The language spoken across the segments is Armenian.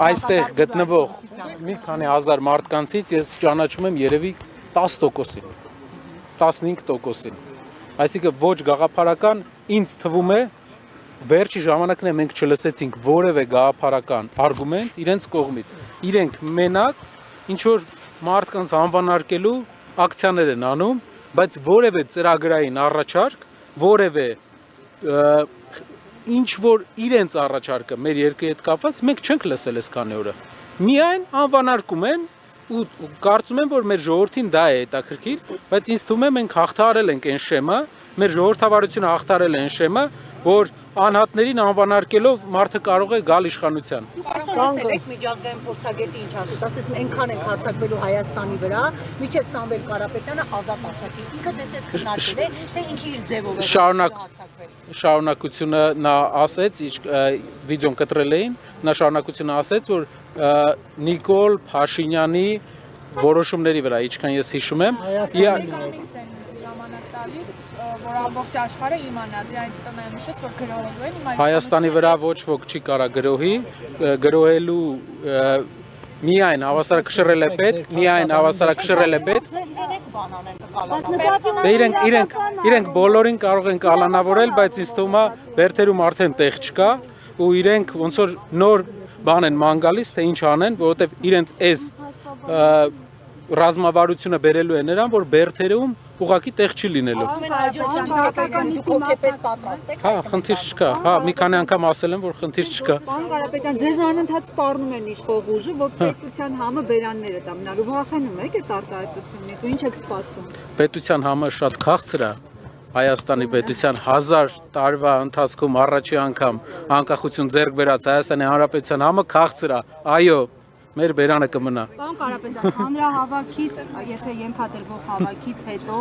Այստեղ գտնվող մի քանի հազար մարդկանցից ես ճանաչում եմ երևի 10%-ին, 15%-ին։ Այսինքն ոչ գաղափարական ինձ թվում է վերջի ժամանակն է մենք չլսեցինք որևէ գաղափարական արգումենտ իրենց կողմից։ Իրենք մենակ ինչ որ մարդկանց անվանարկելու ակցիաներ են անում, բայց որևէ ծրագրային առաջարկ, որևէ ինչ որ իրենց առաջարկը մեր երկրի հետ կապված մենք չենք լսել այսքանի օրը։ Միայն անվանարկում են ու կարծում եմ որ մեր ժողովրդին դա է հետաքրքիր, բայց ինձ թվում է մենք հաղթահարել ենք այն շեմը, մեր ժողովրդավարությունը հաղթահարել է այն շեմը, որ անհատներին անվանարկելով մարդը կարող է գալ իշխանության։ Ասեք միջազգային փորձագետի ինչ ասում, ասես այնքան ենք հարձակվելու Հայաստանի վրա, մինչև Սամվել Կարապետյանը ազատ արձակվի։ Ինքը դες այդ քննարկել է, թե ինքը իր ձևով է հարձակվել։ Շարունակությունը նա ասեց, վիդեոն կտրել էին, նա շարունակությունը ասեց, որ Նիկոլ Փաշինյանի որոշումների վրա, ինչքան ես հիշում եմ, որ ամբողջ աշխարհը իմանա, դրանից տանը նշեց, որ գրոհելու են հիմա Հայաստանի վրա ոչ ոք չի կարա գրոհի, գրոհելու միայն հավասարակշռել է պետք, միայն հավասարակշռել է պետք։ Իրենք բոլորին կարող են կալանավորել, բայց ինձ թվում է բերթերում արդեն տեղ չկա ու իրենք ոնց որ նոր բան են ման գալիս, թե ինչ անեն, որովհետև իրենց այս ռազմավարությունը բերելու է նրան, որ բերթերում ուղղակի տեղ չի լինելու։ Հա, խնդիր չկա։ Հա, մի քանի անգամ ասել եմ, որ խնդիր չկա։ Պարոն Կարապետյան, ձեզ անընդհատ սպառնում են իշխող ուժը, որ պետության համը բերանները տա մնալու։ Վախենում եք այդ արտահայտությունից ու ինչ եք սպասում։ Պետության համը շատ քաղցր է։ Հայաստանի պետության 1000 տարվա ընթացքում առաջի անգամ անկախություն ձեռք բերած Հայաստանի Հանրապետության համը քաղցր է։ Այո, մեր բերանը կմնա։ Պարոն Կարապետյան, հանրահավաքից, եթե ենթադրվող հավաքից հետո,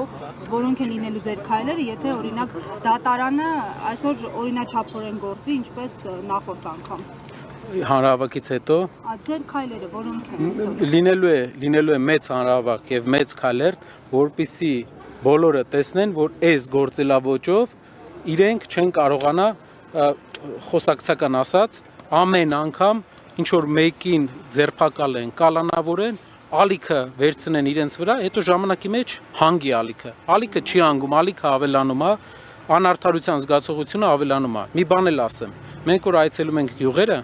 որոնք են լինելու ձեր քայլերը, եթե օրինակ դատարանը այսօր օրինաչափորեն գործի, ինչպես նախորդ անգամ։ Հանրահավաքից հետո Ձեր քայլերը որոնք են այսօր։ Լինելու է մեծ հանրահավաք եւ մեծ քայլեր, որպեսզի բոլորը տեսնեն, որ այս գործելավոճով իրենք չեն կարողանա խոսակցական ասած ամեն անգամ ինչ որ մեկին ձերբակալեն, կալանավորեն, ալիքը վերցնեն իրենց վրա, հետո ժամանակի մեջ հանգի ալիքը։ Ալիքը չի հանգում, ալիքը ավելանում է, անարդարության զգացողությունը ավելանում է։ Մի բան էլ ասեմ, մենք որ այցելում ենք գյուղերը,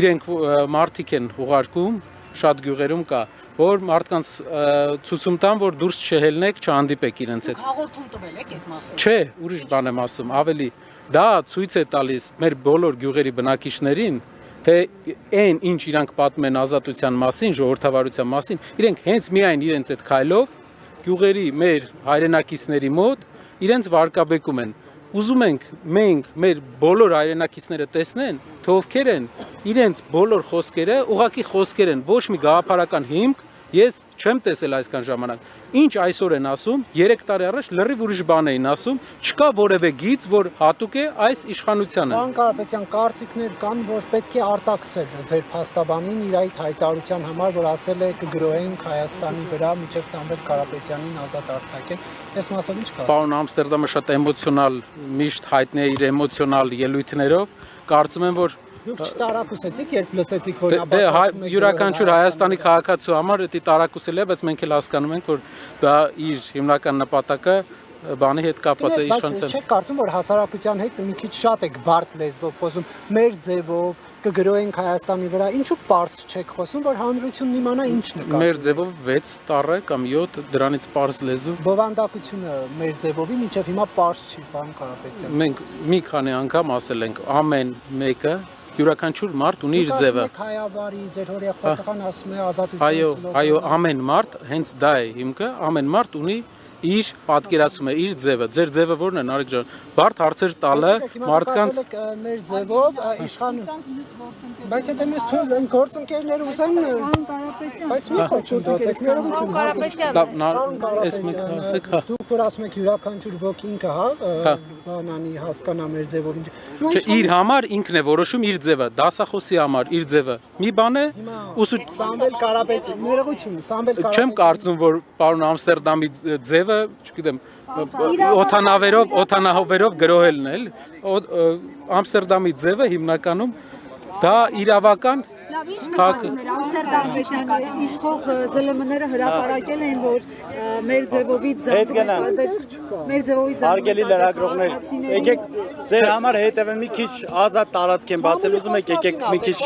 իրենք մարդիկ են ուղարկում, շատ գյուղերում կա, որ մարդկանց ցույցում տան, որ դուրս չհելնեք, չհանդիպեք իրենց հետ։ Հաղորդում տվել եք այդ մասը։ Չէ, ուրիշ բան եմ ասում, ավելի դա ցույց է տալիս մեր բոլոր գյուղերի բնակիչներին, թե այն ինչ իրանք պատմում են ազատության մասին, ժողովրդավարության մասին, իրենք հենց միայն իրենց այդ քայլով գյուղերի մեր հայրենակիցների մոտ իրենց վարկաբեկում են։ Ուզում ենք մենք մեր բոլոր հայրենակիցները տեսնեն, թե ովքեր են իրենց բոլոր խոսքերը, ուղղակի խոսքեր են, ոչ մի գաղափարական հիմք ես չեմ տեսել այսքան ժամանակ։ Ինչ այսօր են ասում, 3 տարի առաջ լրիվ ուրիշ բան էին ասում, չկա որևէ գիծ, որ հատուկ է այս իշխանությանը։ Պարոն Կարապետյան, կարծիքներ կան, որ պետք է արտաքսել ձեր փաստաբանին իր այդ հայտարարության համար, որ ասել է կգրոհենք Հայաստանի վրա մինչև Սամվել Կարապետյանին ազատ արձակել։ Այս մասով ինչ կա։ Պարոն Ամստերդամը շատ էմոցիոնալ, միշտ հայտնի է իր էմոցիոնալ ելույթներով, կարծում եմ, որ Դուք չտարակուսեցիք, երբ լսեցիք, որ Դե յուրաքանչյուր Հայաստանի քաղաքացու համար դա տարակուսել է, բայց մենք էլ հասկանում ենք, որ դա իր հիմնական նպատակը բանի հետ կապված է իշխանության։ Չեք կարծում, որ հասարակության հետ մի քիչ շատ եք բարդ լեզվով խոսում, մեր ձևով կգրոհենք Հայաստանի վրա, ինչու պարզ չեք խոսում, որ հանրությունն իմանա ինչ նկատի։ Մեր ձևով 6 տարը կամ 7 դրանից պարզ լեզու։ Բովանդակությունը մեր ձևովի մինչև հիմա պարզ չի, պարոն Կարապետյան։ Մենք մի քանի անգամ ասել ենք ամեն մեկը յուրաքանչյուր մարդ ունի իր ձևը։ Հայավարի ձեր հորիախոտական ասում է ազատություն։ Այո, ամեն մարդ հենց դա է հիմքը, ամեն մարդ ունի իր պատկերացումը, իր ձևը։ Ձեր ձևը ո՞րն է, Նարեկ ջան։ Բարդ հարցեր տալը մարդկանց մեր ձևով իշխան բայց եթե մեզ թույլ են գործընկերները ուզեն բայց մի խոչուր դոտեք ներողություն այս մենք ասեք, հա։ Դուք որ ասում եք յուրաքանչյուր ոք ինքը, հա, բանանի հասկանա մեր ձևով ինչ։ Չէ, իր համար ինքն է որոշում իր ձևը, դասախոսի համար իր ձևը։ Մի բան է, Սամվել Կարապետյան, ներողություն, Սամվել Կարապետյան։ Չեմ կարծում, որ պարոն Ամստերդամի ձևը, չգիտեմ, օթանահովերով գրոհելն է, Ամստերդամի ձևը հիմնականում դա իրավական Լավ, ինչ նկատումներ Ամստերդամ մեջ նկատում։ Իշխող ԶԼՄ-ները հրապարակել են, որ մեր ձևովից Հարգելի լրագրողներ, եկեք ձեր համար հետևեն մի քիչ ազատ տարածք են բացել, ուզում եք եկեք մի քիչ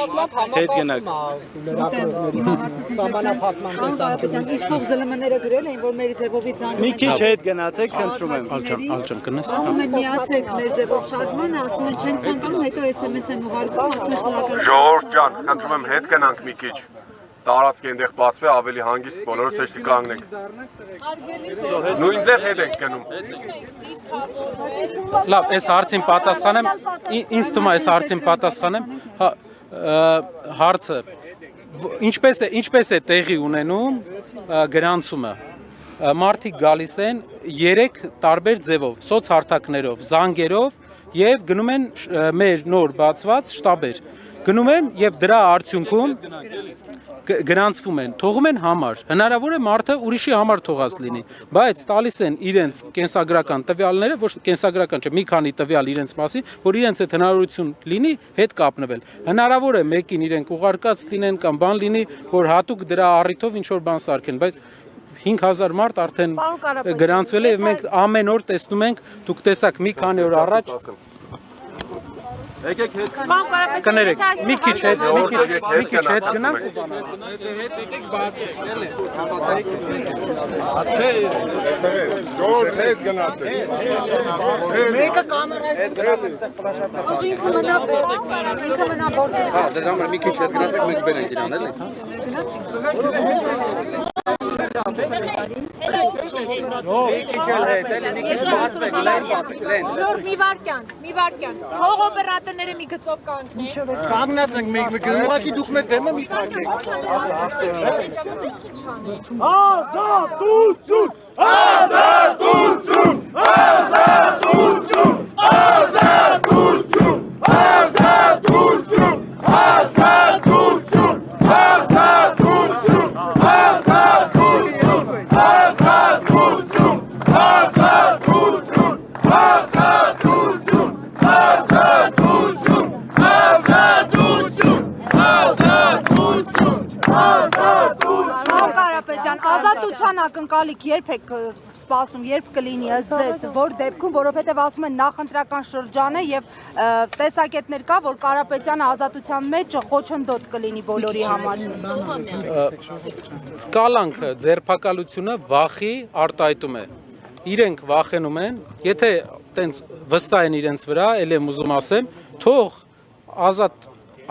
հետ գնաք։ Սահմանափակման տեսանկյունից Իշխող ԶԼՄ-ները գրել են, որ մեր ձևովից Մի քիչ հետ գնացեք, խնդրում եմ։ Ալջան կնես։ ասում են միացեք մեր ձևով շարժմանը, ասում են չեն ցանկանում, հետո SMS են ուղարկում, ասում են շնորհակալ։ Ժողովուրդ ջան, խնդրում եմ հետ գնանք մի քիչ։ Տարածք այնտեղ բացվի, ավելի հանգիստ բոլորս հեշտ կանգնենք։ Նույն ձև հետ ենք գնում։ Լավ, այս հարցին պատասխանեմ, ինձ թվում է այս հարցին պատասխանեմ, հարցը ինչպես է տեղի ունենում գրանցումը։ Մարդիկ գալիս են 3 տարբեր ձևով, սոցհարթակներով, զանգերով եւ գնում են մեր նոր բացված շտաբեր։ Գնում են եւ դրա արդյունքում գրանցվում են, թողում են համար։ Հնարավոր է մարդը ուրիշի համար թողած լինի, բայց տալիս են իրենց կենսագրական տվյալները, ոչ կենսագրական չէ, մի քանի տվյալ իրենց մասին, որ իրենց այդ հնարավորություն լինի հետ կապնվել։ Հնարավոր է մեկին իրենք ուղարկած լինեն կամ բան լինի, որ հատուկ դրա առիթով ինչ որ բան սարքեն, բայց 5000 մարդ արդեն գրանցվել է եւ մենք ամեն օր տեսնում ենք, դուք տեսաք մի քանի օր առաջ կներեք, մի քիչ հետ գնանք ու բանալ։ Ժողովուրդ հետ գնացեք։ մեկը կամերայի հետ Ինքը մնա գործը։ Հա, դրա համար մի քիչ հետ գնացեք, մենք բեր ենք իրան, էլի։ Ժորժ մի վարքյան։ Հող օպերատորները մի գծով կանգնեն։ կանգնած ենք մենք ուղղակի դուք մեր դեմը մի փակեք։ Ազատության ակնկալիք երբ եք սպասում, երբ կլինի ըստ ձեզ, որ դեպքում, որովհետև ասում են նախընտրական շրջան է եւ տեսակետներ կա, որ Կարապետյանը ազատության մեջ խոչընդոտ կլինի բոլորի համար։ Կալանքը, ձերբակալությունը վախի արտահայտում է։ Իրենք վախենում են, եթե տենց վստահ են իրենց վրա, ել եմ ուզում ասեմ, թող ազատ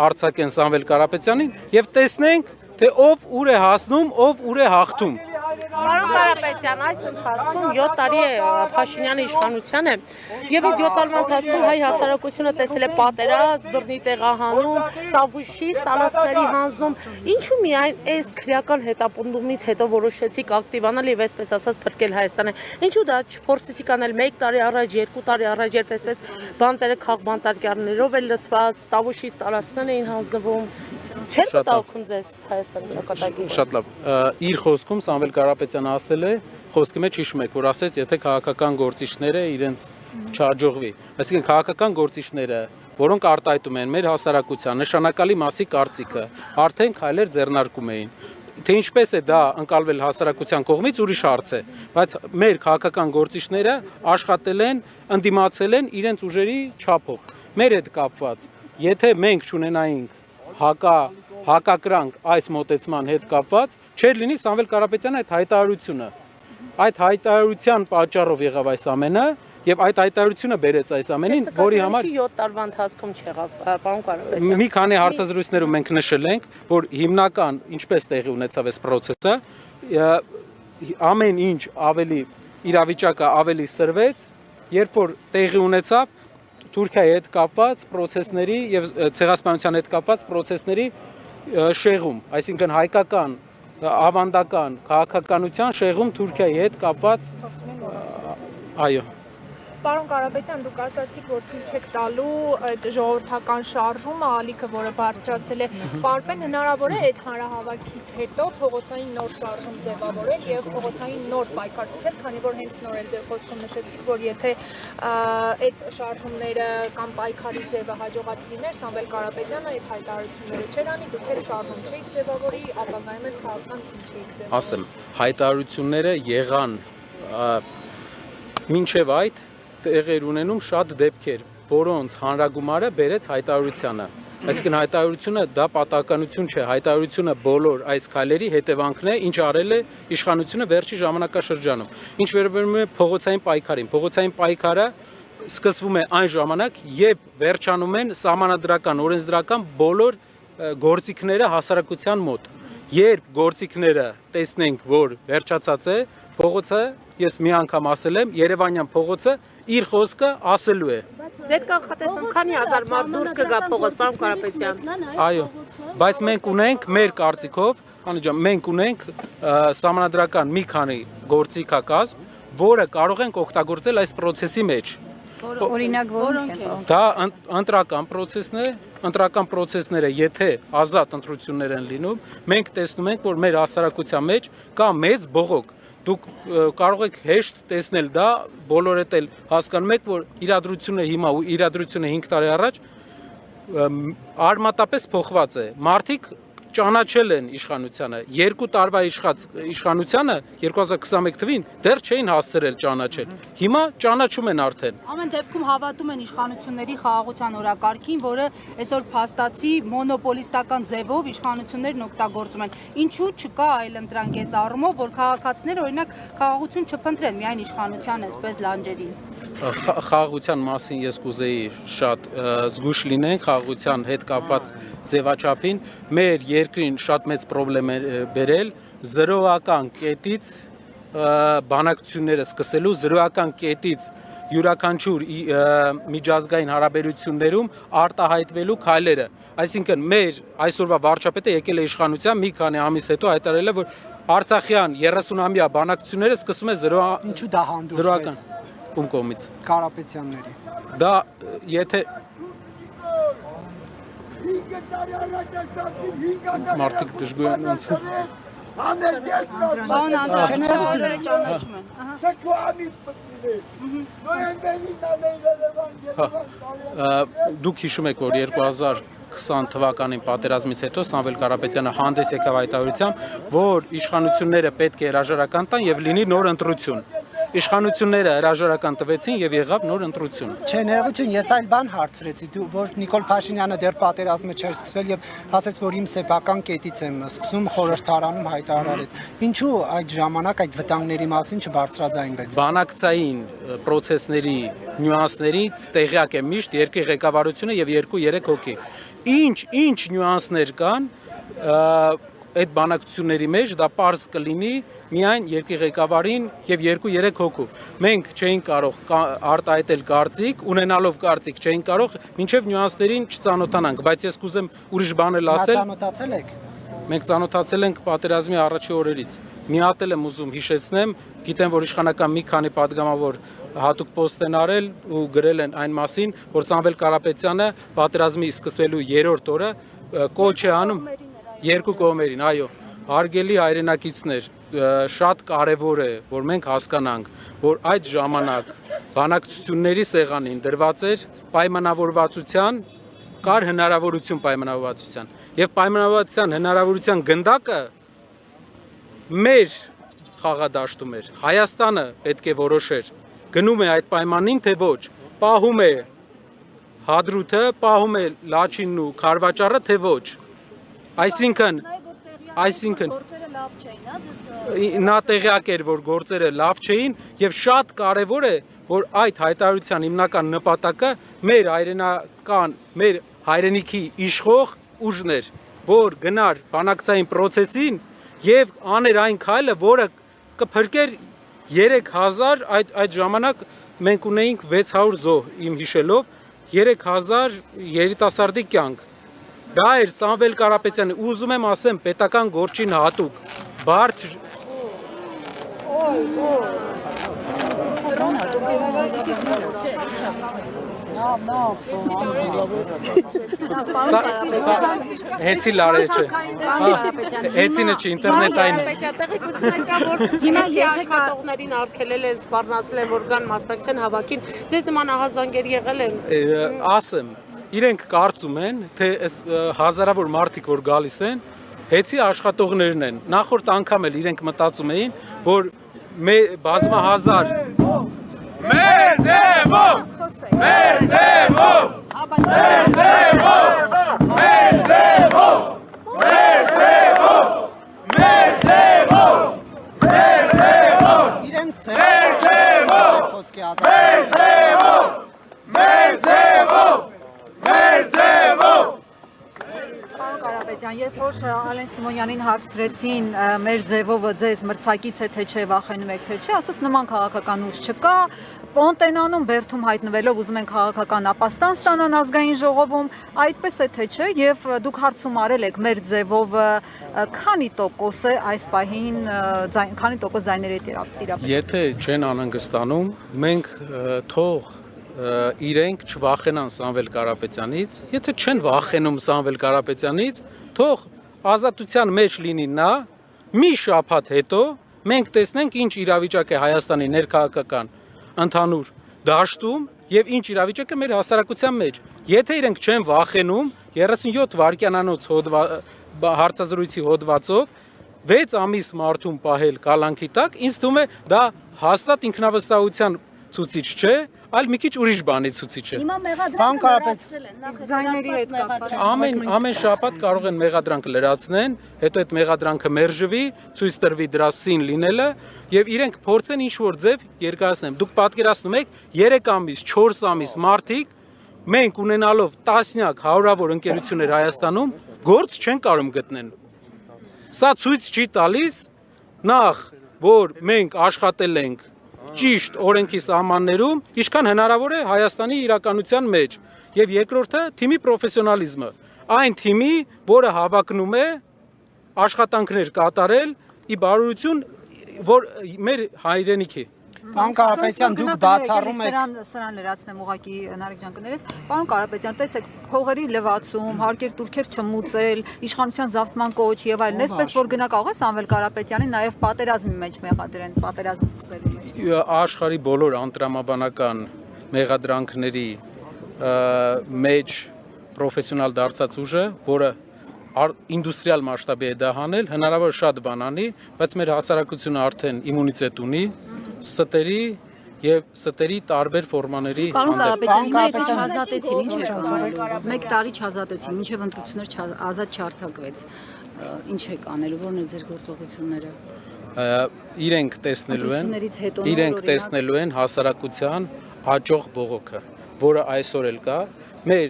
արձակեն Սամվել Կարապետյանին եւ տեսնենք, թե ով ուր է հասնում, ով ուր է հաղթում։ Պարոն Կարապետյան, այս ընթացքում 7 տարի է Փաշինյանի իշխանությանը եւ այս 7 տարվա ընթացքում հայ հասարակությունը տեսել է պատերազմ, բռնի տեղահանում, տավուշի, ստալասների հանձնում։ Ինչու միայն այս քրեական հետապնդումից հետո որոշեցիք ակտիվանալ եւ այսպես ասած փրկել Հայաստանը։ Ինչու դա չփորձեցիք անել 1 տարի առաջ, 2 տարի առաջ, երբ այսպես բանտերը քաղբանտարկյալներով է լցված, տավուշի, ստալասներն էին հանձնվում։ Չէ՞ մտահոգում ձեզ Հայաստանի ճակատագիրը։ Շատ լավ։ Իր խոսքում Սամվել Կարապետյանը ասել է, խոսքի մեջ հիշում եք, որ ասեց, եթե քաղաքական գործիչները իրենց չհաջողվի։ Այսինքն քաղաքական գործիչները, որոնք արտահայտում են մեր հասարակության նշանակալի մասի կարծիքը, արդեն քայլեր ձեռնարկում էին։ Թե ինչպես է դա ընկալվել հասարակության կողմից ուրիշ հարց է, բայց մեր քաղաքական գործիչները աշխատել են, ընդդիմացել են իրենց ուժերի չափով։ Մեր հետ կապված, եթե մենք չունենայինք հակակրանք այս մոտեցման հետ կապված, չէր լինի Սամվել Կարապետյանը այդ հայտարարությունը։ Այդ հայտարարության պատճառով եղավ այս ամենը եւ այդ հայտարարությունը բերեց այս ամենին, որի համար 7 տարվա ընթացքում չեղավ, պարոն Կարապետյան։ Մի քանի հարցազրույցներում մենք նշել ենք, որ հիմնական ինչպես տեղի ունեցավ այս process-ը, ամեն ինչ ավելի իրավիճակը ավելի սրվեց, երբ որ տեղի ունեցավ Թուրքիայի հետ կապված process-ների եւ ցեղասպանության հետ կապված process-ների շեղում, այսինքն հայկական ավանդական քաղաքականության շեղում Թուրքիայի հետ կապված այո Պարոն Կարապետյան, դուք ասացիք, որ թույլ չեք տալու այդ ժողովրդական շարժումը, ալիքը, որը բարձրացել է Պարպեն, հնարավոր է այդ հանրահավաքից հետո փողոցային նոր շարժում ձևավորել եւ փողոցային նոր պայքար սկսել, քանի որ հենց նոր էլ ձեր խոսքում նշեցիք, որ եթե այդ շարժումները կամ պայքարի ձևը հաջողած լիներ, Սամվել Կարապետյանը այդ հայտարարությունները չէր անի, դուք էլ շարժում չէիք ձևավորի, ապագայում էլ քաղաքական թիմ չէիք ձևավորի։ Ասեմ, հայտարարությունները եղան մինչև այդ տեղեր ունենում շատ դեպքեր, որոնց հանրագումարը բերեց հայտարարությանը։ Այսինքն հայտարարությունը դա պատահականություն չէ, հայտարարությունը բոլոր այս քայլերի հետևանքն է, ինչ արել է իշխանությունը վերջի ժամանակաշրջանում։ Ինչ վերաբերում է փողոցային պայքարին, փողոցային պայքարը սկսվում է այն ժամանակ, երբ վերջանում են սահմանադրական, օրենսդրական բոլոր գործիքները հասարակության մոտ։ Երբ գործիքները տեսնենք, որ վերջացած է, փողոցը, ես մի անգամ ասել եմ, Երևանյան փողոցը իր խոսքը ասելու է։ Ձեր կանխատեսում քանի հազար մարդ դուրս կգա փողոց, պարոն Կարապետյան։ Այո, բայց մենք ունենք մեր կարծիքով, անջան, մենք ունենք սահմանադրական մի քանի գործիքակազմ, որը կարող ենք օգտագործել այս process-ի մեջ։ Օրինակ որոնք են։ Դա ընտրական process-ն է, ընտրական process-ները, եթե ազատ ընտրություններ են լինում, մենք տեսնում ենք, որ մեր հասարակության մեջ կա մեծ բողոք։ Դուք կարող եք հեշտ տեսնել դա, բոլորդ էլ հասկանում եք, որ իրադրությունը հիմա ու իրադրությունը 5 տարի առաջ արմատապես փոխված է։ Մարդիկ ճանաչել են իշխանությանը, 2 տարվա իշխանությանը 2021 թվին դեռ չէին հասցրել ճանաչել։ Հիմա ճանաչում են արդեն։ Ամեն դեպքում հավատում են իշխանությունների խաղաղության օրակարգին, որը այսօր փաստացի մոնոպոլիստական ձևով իշխանություններն օգտագործում են։ Ինչու չկա այլընտրանք այս առումով, որ քաղաքացիները օրինակ խաղաղություն չփնտրեն միայն իշխանության այսպես լանջերին։ Խաղաղության մասին ես կուզեի շատ զգույշ լինենք, խաղաղության հետ կապված ձևաչափին մեր երկրին շատ մեծ խնդրեմ է բերել զրոական կետից բանակցությունները սկսելու, զրոական կետից յուրաքանչյուր միջազգային հարաբերություններում արտահայտվելու քայլերը։ Այսինքն մեր այսօրվա վարչապետը եկել է իշխանության մի քանի ամիս հետո հայտարարել է, որ Արցախյան 30-ամյա բանակցությունները սկսում է Ինչու դա հանդուրժվեց ում կողմից։ Կարապետյանների։ Դա եթե մարդիկ դժգոհ են ոնց։ Պարոն Անդրեաս, ճանաչում են։ Դուք հիշում եք, որ 2020 թվականին պատերազմից հետո Սամվել Կարապետյանը հանդես եկավ հայտարարությամբ, որ իշխանությունները պետք է հրաժարական տան եւ լինի նոր ընտրություն։ Իշխանությունները հրաժարական տվեցին եւ եղավ նոր ընտրություն։ Չէ, ներողություն, ես այլ բան հարցրեցի, որ Նիկոլ Փաշինյանը դեռ պատերազմը չէր սկսվել եւ ասաց, որ իմ սեփական կետից եմ սկսում, խորհրդարանում հայտարարեց։ Ինչու այդ ժամանակ այդ վտանգների մասին չբարձրաձայնվեց։ Բանակցային process-ների նյուանսներից տեղյակ է միշտ երկրի ղեկավարությունը եւ 2-3 հոգի։ Ինչ նյուանսներ կան այդ բանակցությունների մեջ, դա պարզ կլինի միայն երկրի ղեկավարին եւ 2-3 հոգու։ Մենք չէինք կարող արտահայտել կարծիք, ունենալով կարծիք չէինք կարող մինչեւ նյուանսներին չծանոթանանք, բայց ես կուզեմ ուրիշ բան էլ ասել։ Ծանոթացել եք։ Մենք ծանոթացել ենք պատերազմի առաջի օրերից։ Մի հատ եմ ուզում հիշեցնեմ, գիտեմ, որ իշխանական մի քանի падգամավոր հատուկ post են արել ու գրել են այն մասին, որ Սամվել Կարապետյանը պատերազմի սկսվելու 3-րդ օրը կոչ է անում երկու կողմերին, այո, հարգելի հայրենակիցներ, շատ կարևոր է, որ մենք հասկանանք, որ այդ ժամանակ բանակցությունների սեղանին դրված էր պայմանավորվածության, կար հնարավորություն պայմանավորվածության, եւ պայմանավորվածության հնարավորության գնդակը մեր խաղադաշտում էր, Հայաստանը պետք է որոշեր, գնում է այդ պայմանին, թե ոչ, պահում է Հադրութը, պահում է Լաչինն ու Քարվաճառը, թե ոչ, այսինքն գործերը լավ չէին, նա տեղյակ էր, որ գործերը լավ չէին եւ շատ կարեւոր է, որ այդ հայտարարության հիմնական նպատակը մեր հայրենական, մեր հայրենիքի իշխող ուժն էր, որ գնար բանակցային process-ին եւ աներ այն քայլը, որը կփրկեր 3000 այդ ժամանակ մենք ունեինք 600 զոհ իմ հիշելով 3000 երիտասարդի կյանք։ Դա էր Սամվել Կարապետյանը, ուզում եմ ասեմ պետական գործին հատուկ, բարդ Հեցի լարե չէ։ Հեցինը չի, ինտերնետային է։ Հիմա եթե կատողներին արգելել են, սպառնացել են, որ կան մասնակցեն հավաքին, ձեզ նման ահազանգեր եղել են։ Ասեմ, իրենք կարծում են, թե հազարավոր մարդիկ, որ գալիս են, հեցի աշխատողներն են։ Նախորդ անգամ էլ իրենք մտածում էին, որ բազմահազար Մեր ձևով! Մեր ձևով! Մեր ձևով! Մեր ձևով! Մեր ձևով! Մեր ձևով! Մեր ձևով! Իրենց Մեր ձևով! խոսքի ազատ։ Մեր ձևով! Մեր ձևով! Մեր ձևով! Պարոն Կարապետյան, երբ որ Ալեն Սիմոնյանին հարցրեցին մեր ձևովը ձեզ մրցակից է թե չէ, վախենում եք թե չէ, ասաց նման քաղաքական ուժ չկա, Պոնտենանում Բերդում հայտնվելով ուզում են քաղաքական ապաստան ստանան ազգային ժողովում, այդպես է թե չէ, եւ դուք հարցում արել եք մեր ձևովը քանի տոկոս է այս պահին, քանի տոկոս ձայների տիրապետում։ Եթե չեն անհանգստանում, մենք թող իրենք չվախենան Սամվել Կարապետյանից, եթե չեն վախենում Սամվել Կարապետյանից, թող ազատության մեջ լինի նա, մի շաբաթ հետո մենք տեսնենք ինչ իրավիճակ է Հայաստանի ներքաղաքական ընդհանուր դաշտում եւ ինչ իրավիճակ է մեր հասարակության մեջ։ Եթե իրենք չեն վախենում 37 վայրկյանանոց հարցազրույցի հոդվածով 6 ամիս մարդուն պահել կալանքի տակ, ինձ թվում է դա հաստատ ինքնավստահության ցուցիչ չէ, այլ մի քիչ ուրիշ բանի ցուցիչ է։ Հիմա Պարոն մեղադրանք ձայների հետ կապված։ Ամեն շաբաթ կարող են մեղադրանք լրացնեն, հետո այդ մեղադրանքը մերժվի, ցույց տրվի դրա սին լինելը եւ իրենք փորձեն ինչ-որ ձև երկարացնեն։ Դուք պատկերացնում եք 3 ամիս, 4 ամիս մարդիկ մենք ունենալով տասնյակ հարյուրավոր ընկերություններ Հայաստանում գործ չեն կարող գտնեն։ Սա ցույց չի տալիս նախ, որ մենք աշխատել ենք ճիշտ օրենքի սահմաններում, ինչքան հնարավոր է Հայաստանի իրականության մեջ, եւ երկրորդը թիմի պրոֆեսիոնալիզմը, այն թիմի, որը հավակնում է աշխատանքներ կատարել ի բարօրություն, որ մեր հայրենիքի։ Պարոն Կարապետյան, դուք բացառում եք Սրան լրացնեմ ուղղակի Նարեկ ջան կներես։ Պարոն Կարապետյան, տեսեք, փողերի լվացում, հարկեր տուրքեր չմուծել, իշխանության զավթման կոչ եւ այլն, այսպես որ գնա կարող է Սամվել Կարապետյանին նաեւ պատերազմի մեջ մեղադրեն, պատերազմ սկսելու մեջ։ Աշխարհի բոլոր անտրամաբանական մեղադրանքների մեջ պրոֆեսիոնալ դարձած ուժը, որը ինդուստրիալ մասշտաբի է դա հանել, հնարավոր շատ բան անի, բայց մեր հասարակությունը արդեն իմունիտետ ունի ստերի եւ ստերի տարբեր ֆորմաների հանդեպ։ Ազատեցին, ինչ է կանելու։ 1 տարի չազատեցին, մինչև ընտրություններ ազատ չարձակվեց։ Ինչ է կանելու, որն է ձեր գործողությունները։ Իրենք տեսնելու են հասարակության աճող բողոքը, որը այսօր էլ կա։ Մեր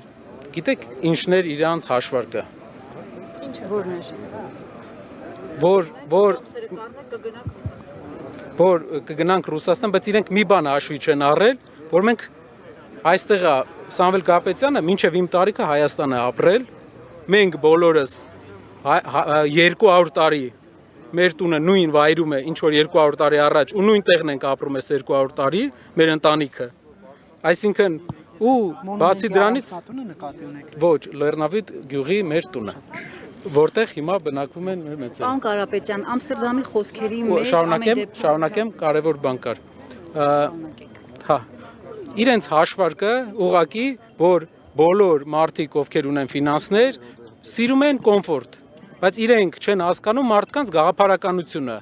գիտեք ինչներ իրանց հաշվարկը։ Որն է։ Որ կգնանք Ռուսաստան, բայց իրենք մի բան հաշվի չեն առել, որ մենք այստեղ Սամվել Կարապետյանը մինչև իմ տարիքը Հայաստան է ապրել, մենք բոլորս 200 տարի մեր տունը նույն վայրում է, ինչ որ 200 տարի առաջ, ու նույն տեղն ենք ապրում ես 200 տարի, մեր ընտանիքը։ Այսինքն ու բացի դրանից ոչ, Լեռնավիթ գյուղի մեր տունը, որտեղ հիմա բնակվում են մեր մեծերը։ Պարոն Կարապետյան, Ամստերդամի խոսքերի մեջ շարունակեմ, կարևոր բան կար։ Հա, իրենց հաշվարկը ուղղակի, որ բոլոր մարդիկ, ովքեր ունեն ֆինանսներ, սիրում են կոմֆորտ, բայց իրենք չեն հասկանում մարդկանց գաղափարականությունը։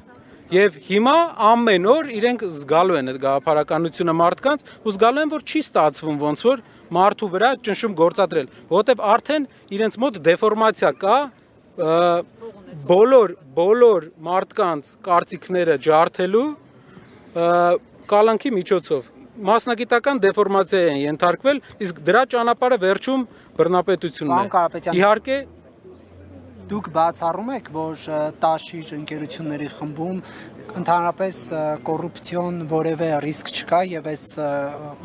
Եվ հիմա ամեն օր իրենք զգալու են այդ գաղափարականությունը մարդկանց ու զգալու են, որ չի ստացվում ոնց որ մարդու վրա ճնշում գործադրել, որովհետև արդեն իրենց մոտ դեֆորմացիա կա բոլոր մարդկանց կարծիքները ջարդելու կալանքի միջոցով մասնագիտական դեֆորմացիա են ենթարկվել, իսկ դրա ճանապարհը վերջում բռնապետությունն է։ Իհարկե դուք բացառում եք, որ տաշիր ընկերությունների խմբում ընդհանրապես կոռուպցիոն որևէ ռիսկ չկա եւ այս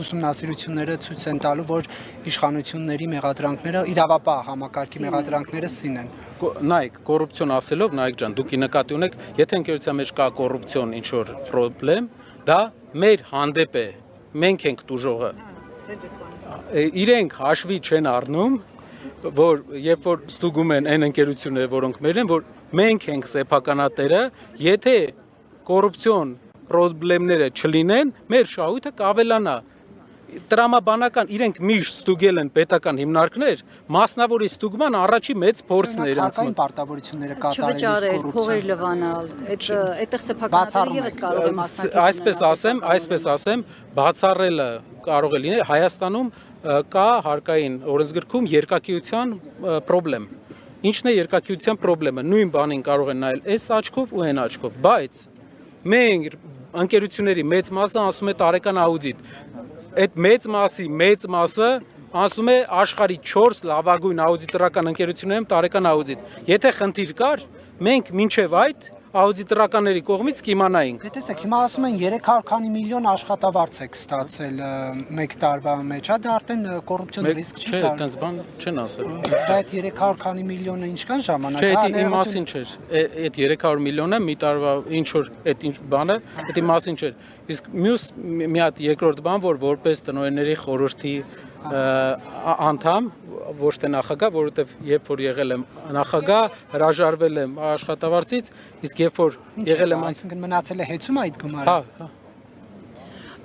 ուսումնասիրությունները ցույց են տալու, որ իշխանությունների մեղադրանքները իրավապահ համակարգի մեղադրանքները սին են։ Նայեք, կոռուպցիոն ասելով, Նայեք ջան, դուք ի նկատի ունեք, եթե ընկերության մեջ կա կոռուպցիոն ինչ որ խնդրեմ, դա մեր հանդեպ է, մենք ենք տուժողը։ Իրենք հաշվի չեն առնում, որ երբ որ ստուգում են այն ընկերությունները, որոնք մեր են, որ մենք ենք սեփականատերը, եթե կոռուպցիոն պրոբլեմները չլինեն, մեր շահույթը կավելանա։ Տրամաբանական իրենք միշտ ստուգել են պետական հիմնարկներ, մասնավորի ստուգման առաջի մեծ փորձն է իրենց մոտ։ Պարտավորությունները կատարելիս փողեր լվանալ, այդտեղ սեփականատերը եւս կարող է մասնակցել։ Այսպես ասեմ, բացառելը կարող է լինել Հայաստանում կա հարկային օրենսգրքում երկակիության խնդրեմ։ Ինչն է երկակիության խնդրեմը։ Նույն բանին կարող են նայել այս աչքով ու այն աչքով, բայց մենք ընկերությունների մեծ մասը ասում է տարեկան աուդիտ։ Այդ մեծ մասը ասում է աշխարհի 4 լավագույն աուդիտորական ընկերություններում տարեկան աուդիտ։ Եթե խնդիր կար, մենք մինչև այդ աուդիտորականների կողմից կիմանայինք։ Տեսեք, հիմա ասում են 300 քանի միլիոն աշխատավարձ եք ստացել մեկ տարվա մեջ, դա արդեն կոռուպցիոն ռիսկ չի կարող։ Չէ, այդպես բան չեն ասել։ Դա այդ 300 քանի միլիոնը ինչքան ժամանակ է։ Չէ, դա իմ մասին չէր։ Այդ 300 միլիոնը մի տարվա ինչ որ այդ ինչ բանը, դա իմ մասին չէր։ Իսկ մյուս մի հատ երկրորդ բան, որ որպես տնօրենների խորհրդի անդամ, ոչ թե նախագահ, որովհետև երբ որ եղել եմ նախագահ, հրաժարվել եմ աշխատավարձից, իսկ երբ որ եղել եմ, այսինքն մնացել է հեծում այդ գումարը։ Հա։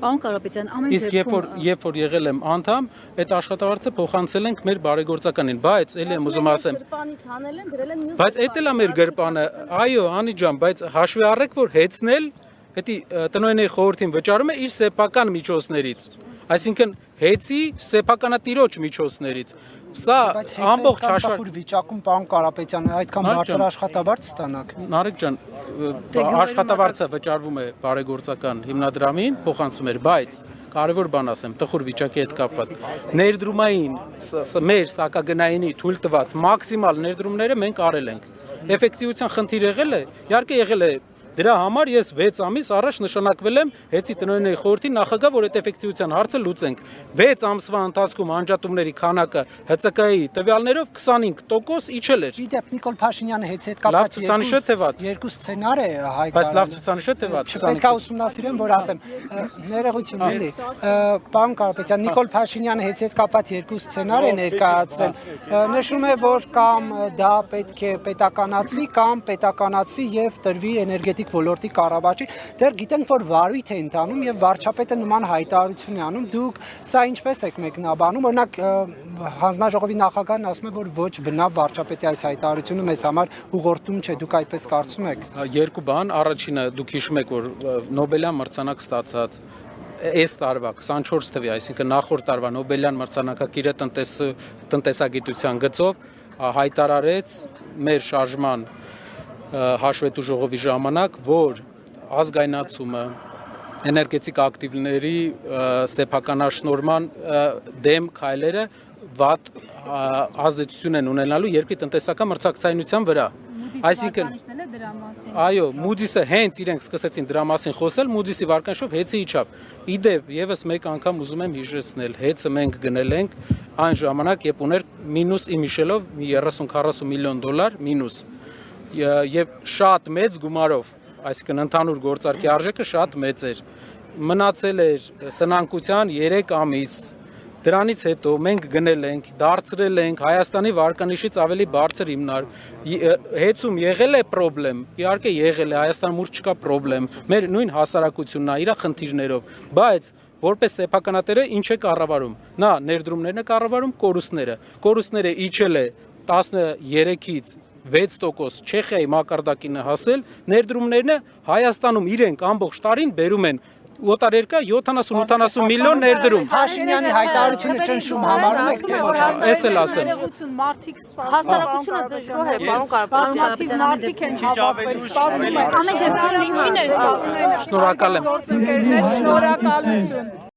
Պարոն Կարապետյան, ամեն իսկ երբ որ եղել եմ անդամ, այդ աշխատավարձը փոխանցել ենք մեր բարեգործականին, բայց էլի եմ ուզում ասեմ։ Բայց էդ էլ է մեր գրպանը, այո, Անի ջան, բայց հաշվի առեք, որ հեծնել, դա տնօրենների խորհրդին վճարում է իր սեփական միջոցներից, այսինքն հեծի սեփականատիրոջ միջոցներից։ Սա ամբողջ աշխարհի վիճակում պարոն Կարապետյան, այդքան բարձր աշխատավարձ ստանաք։ Նարեկ ջան, աշխատավարձը վճարվում է բարեգործական հիմնադրամին, փոխանցում էր, բայց կարևոր բան ասեմ, տխուր վիճակի հետ կապված։ Ներդրումային մեր սակագնայինի թույլ տված մաքսիմալ ներդրումները մենք արել ենք։ Էֆեկտիվության խնդիր եղել է, իհարկե եղել է։ Դրա համար ես 6 ամիս առաջ նշանակվել եմ Հեծի տնօրենների խորհրդի նախագահ, որ այդ էֆեկտիվության հարցը լուծենք։ 6 ամսվա ընթացքում անջատումների քանակը ՀՑԿ-ի տվյալներով 25% իջել էր։ Իդեպ Նիկոլ Փաշինյանը Հեծի հետ կապված երկու սցենար է հայտարարել։ Բայց լավ ցուցանիշ է թե վատ։ Պետք է ուսումնասիրեմ, որ ասեմ, ներողություն էլի։ Պարոն Կարապետյան, Նիկոլ Փաշինյանը Հեծի հետ կապված երկու սցենար է ներկայացրել։ Նշում է, որ կամ դա պետք է պետականացվի, կամ պետականացվի եւ տրվի էներգետիկ ոլորտի կառավարչի, դեռ գիտենք, որ վարույթ է ընթանում եւ վարչապետը նման հայտարարություն է անում։ Դուք սա ինչպես եք մեկնաբանում, օրինակ հանձնաժողովի նախագահն ասում է, որ ոչ բնավ վարչապետի այս հայտարարությունը մեզ համար ուղղորդում չէ, դուք այդպես կարծում եք։ Երկու բան, առաջինը դուք հիշում եք, որ Նոբելյան մրցանակ ստացած այս տարվա 24 թվականի, այսինքն նախորդ տարվա Նոբելյան մրցանակակիրը տնտեսագիտության գծով հայտարարեց մեր շարժման հաշվետու ժողովի ժամանակ, որ ազգայնացումը էներգետիկ ակտիվների սեփականաշնորհման դեմ քայլերը վատ ազդեցություն են ունենալու երկրի տնտեսական մրցակցայնության վրա։ Այսինքն, այո, Moody's-ը հենց իրենք սկսեցին դրա մասին խոսել, Moody's-ի վարկանիշով հեծը իջավ։ Իդեպ եւս մեկ անգամ ուզում եմ հիշեցնել, հեծը մենք գնել ենք այն ժամանակ, երբ ուներ մինուս իմ հիշելով 30-40 միլիոն դոլար մինուս եւ շատ մեծ գումարով, այսինքն ընդհանուր գործարքի արժեքը շատ մեծ էր։ Մնացել էր սնանկության 3 ամիս։ Դրանից հետո մենք գնել ենք, դարձրել ենք Հայաստանի վարկանիշից ավելի բարձր հիմնարկ։ Հեծում եղել է խնդրեմ, իհարկե եղել է, Հայաստանում ուր չկա խնդրեմ, մեր նույն հասարակությունն է իր խնդիրներով, բայց որպես սեփականատերը ինչ է կառավարում։ Նա ներդրումներն է կառավարում, կորուստները իջել է 13-ից 6% Չեխիայի մակարդակին է հասել, ներդրումներն Հայաստանում իրենք ամբողջ տարին բերում են օտարերկա 70-80 միլիոն ներդրում։ Փաշինյանի հայտարարությունը ճնշում համարում եք թե ոչ։ Էս էլ ասեմ։ Հասարակությունը դժգոհ է, պարոն Կարապետյան, մարդիկ են հավաքվել, սպասում են։ Ամեն դեպքում Շնորհակալ եմ։ Շնորհակալություն։